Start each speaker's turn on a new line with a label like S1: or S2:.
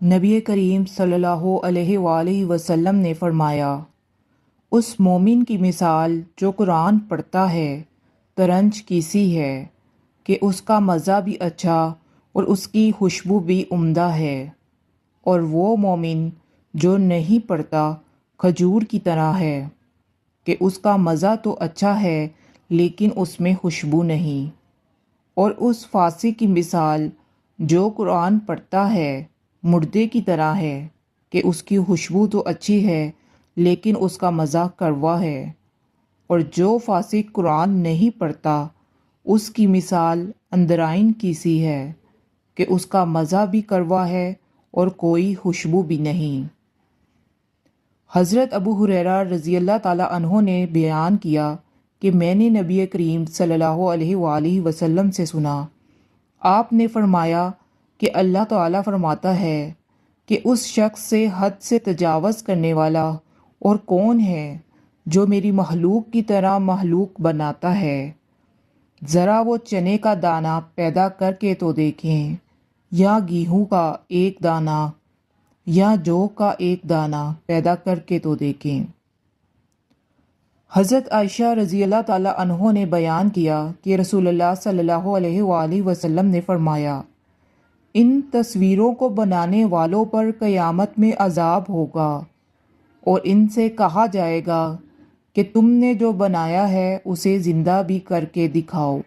S1: نبی کریم صلی اللہ علیہ وآلہ وسلم نے فرمایا، اس مومن کی مثال جو قرآن پڑھتا ہے ترنج کی سی ہے کہ اس کا مزہ بھی اچھا اور اس کی خوشبو بھی عمدہ ہے، اور وہ مومن جو نہیں پڑھتا کھجور کی طرح ہے کہ اس کا مزہ تو اچھا ہے لیکن اس میں خوشبو نہیں، اور اس فاسق کی مثال جو قرآن پڑھتا ہے مردے کی طرح ہے کہ اس کی خوشبو تو اچھی ہے لیکن اس کا مزہ کڑوا ہے، اور جو فاسق قرآن نہیں پڑھتا اس کی مثال اندرائن کی سی ہے کہ اس کا مزہ بھی کڑوا ہے اور کوئی خوشبو بھی نہیں۔ حضرت ابو ہریرہ رضی اللہ تعالیٰ عنہ نے بیان کیا کہ میں نے نبی کریم صلی اللہ علیہ وآلہ وسلم سے سنا، آپ نے فرمایا کہ اللہ تعالیٰ فرماتا ہے کہ اس شخص سے حد سے تجاوز کرنے والا اور کون ہے جو میری مخلوق کی طرح مخلوق بناتا ہے، ذرا وہ چنے کا دانہ پیدا کر کے تو دیکھیں، یا گیہوں کا ایک دانہ یا جو کا ایک دانہ پیدا کر کے تو دیکھیں۔ حضرت عائشہ رضی اللہ تعالیٰ عنہ نے بیان کیا کہ رسول اللہ صلی اللہ علیہ وآلہ وسلم نے فرمایا، ان تصویروں کو بنانے والوں پر قیامت میں عذاب ہوگا، اور ان سے کہا جائے گا کہ تم نے جو بنایا ہے اسے زندہ بھی کر کے دکھاؤ۔